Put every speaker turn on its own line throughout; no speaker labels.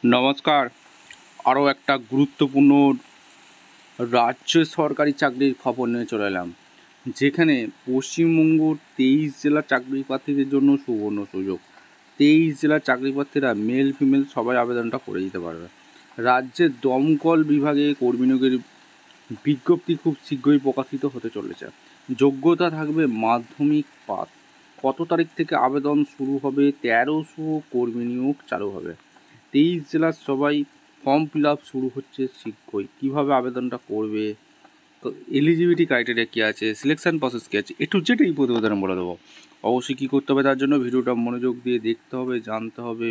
নমস্কার। আরও একটা গুরুত্বপূর্ণ রাজ্য সরকারি চাকরির খবর নিয়ে চলে এলাম, যেখানে পশ্চিমবঙ্গ 23 জেলার চাকরি প্রার্থীদের জন্য সুবর্ণ সুযোগ। 23 জেলার চাকরি প্রার্থীরা মেল ফিমেল সবাই আবেদনটা করে দিতে পারবে। রাজ্যের দমকল বিভাগে কর্মী নিয়োগের বিজ্ঞপ্তি খুব শীঘ্রই প্রকাশিত হতে চলেছে। যোগ্যতা থাকবে মাধ্যমিক পাস। কত তারিখ থেকে আবেদন শুরু হবে? 1300 কর্মী নিয়োগ চালু হবে। 23 জেলার সবাই ফর্ম ফিল আপ শুরু হচ্ছে শীঘ্রই। কীভাবে আবেদনটা করবে, তো এলিজিবিলিটি ক্রাইটেরিয়া কী আছে, সিলেকশান প্রসেস কী আছে, একটু যেটা এই প্রতিবেদনে বলে দেবো। অবশ্যই কী করতে হবে, তার জন্য ভিডিওটা মনোযোগ দিয়ে দেখতে হবে, জানতে হবে,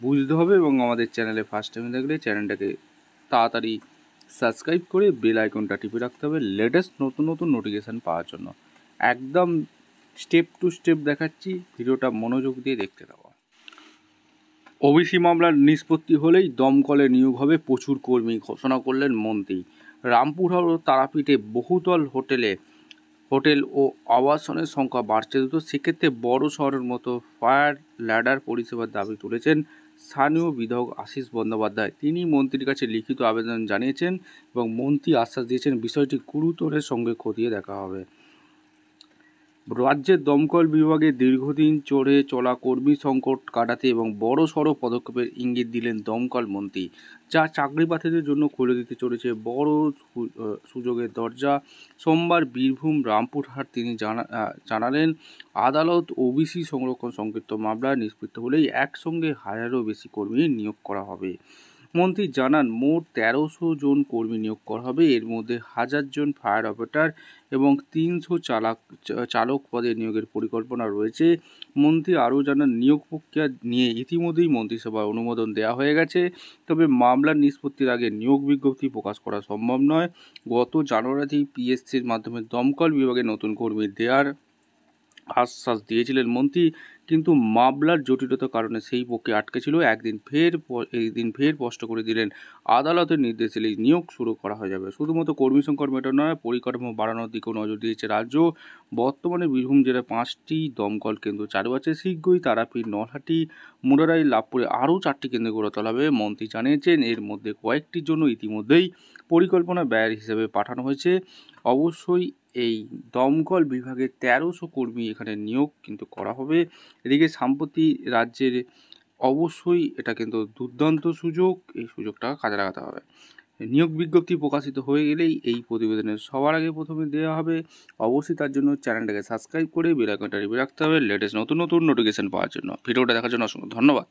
বুঝতে হবে, এবং আমাদের চ্যানেলে ফার্স্ট টাইম থাকলে চ্যানেলটাকে তাড়াতাড়ি সাবস্ক্রাইব করে বেল আইকনটা টিপে রাখতে হবে লেটেস্ট নতুন নতুন নোটিফিকেশান পাওয়ার জন্য। একদম স্টেপ টু স্টেপ দেখাচ্ছি, ভিডিওটা মনোযোগ দিয়ে দেখতে থাকো। ওবিসি মামলার নিষ্পত্তি হলেই দমকলে নিয়োগ হবে প্রচুর কর্মী, ঘোষণা করলেন মন্ত্রী। রামপুরহাট ও তারাপীঠে বহুতল হোটেল ও আবাসনের সংখ্যা বাড়ছে দ্রুত। সেক্ষেত্রে বড় শহরের মতো ফায়ার ল্যাডার পরিষেবার দাবি তুলেছেন স্থানীয় বিধায়ক আশিস বন্দ্যোপাধ্যায়। তিনি মন্ত্রীর কাছে লিখিত আবেদন জানিয়েছেন এবং মন্ত্রী আশ্বাস দিয়েছেন বিষয়টি গুরুত্বের সঙ্গে খতিয়ে দেখা হবে। রাজ্যের দমকল বিভাগে দীর্ঘদিন চলা কর্মী সংকট কাটাতে এবং বড়সড় পদক্ষেপের ইঙ্গিত দিলেন দমকল মন্ত্রী, যা চাকরি প্রার্থীদের জন্য খুলে দিতে চলেছে বড় সুযোগের দরজা। সোমবার বীরভূম রামপুরহাট তিনি জানালেন, আদালত ওবিসি সংরক্ষণ সংক্রান্ত মামলা নিষ্পত্তি হলেই একসঙ্গে 1000-এরও বেশি কর্মী নিয়োগ করা হবে। মন্ত্রী জানান, মোট 1300 জন কর্মী নিয়োগ করা হবে। এর মধ্যে 1000 জন ফায়ার অপারেটর এবং 300 চালক পদে নিয়োগের পরিকল্পনা রয়েছে। মন্ত্রী আরও জানান, নিয়োগ প্রক্রিয়া নিয়ে ইতিমধ্যেই মন্ত্রিসভার অনুমোদন দেওয়া হয়ে গেছে, তবে মামলার নিষ্পত্তির আগে নিয়োগ বিজ্ঞপ্তি প্রকাশ করা সম্ভব নয়। গত জানুয়ারিতেই পিএসসির মাধ্যমে দমকল বিভাগে নতুন কর্মী দেওয়ার আশ্বাস দিয়েছিলেন মন্ত্রী, কিন্তু মামলার জটিলতার কারণে সেই প্রক্রিয়া আটকে ছিল। একদিন ফের স্পষ্ট করে দিলেন, আদালতের নির্দেশ এলেই নিয়োগ শুরু করা হয়ে যাবে। শুধুমাত্র কর্মী সংকট মেটানো নয়, পরিকাঠামো বাড়ানোর দিকেও নজর দিয়েছে রাজ্য। বর্তমানে বীরভূম জেলায় 5টি দমকল কেন্দ্র চালু আছে। শীঘ্রই তারাপীঠ, নলহাটি, মুরারাই, লাভপুরে আরও 4টি কেন্দ্র গড়ে তোলা হবে। মন্ত্রী জানিয়েছেন, এর মধ্যে কয়েকটির জন্য ইতিমধ্যেই পরিকল্পনা ব্যয়ের হিসেবে পাঠানো হয়েছে। অবশ্যই এই দমকল বিভাগে 1300 কর্মী এখানে নিয়োগ কিন্তু করা হবে। এদিকে সাম্প্রতি রাজ্যের অবশ্যই এটা কিন্তু দুর্দান্ত সুযোগ, এই সুযোগটা কাজে লাগাতে হবে। নিয়োগ বিজ্ঞপ্তি প্রকাশিত হয়ে গেলেই এই প্রতিবেদনের সবার আগে প্রথমে দেওয়া হবে। অবশ্যই তার জন্য চ্যানেলটাকে সাবস্ক্রাইব করে বেল আইকনটা টিপে রাখতে হবে লেটেস্ট নতুন নতুন নোটিফিকেশান পাওয়ার জন্য। ভিডিওটা দেখার জন্য অসংখ্য ধন্যবাদ।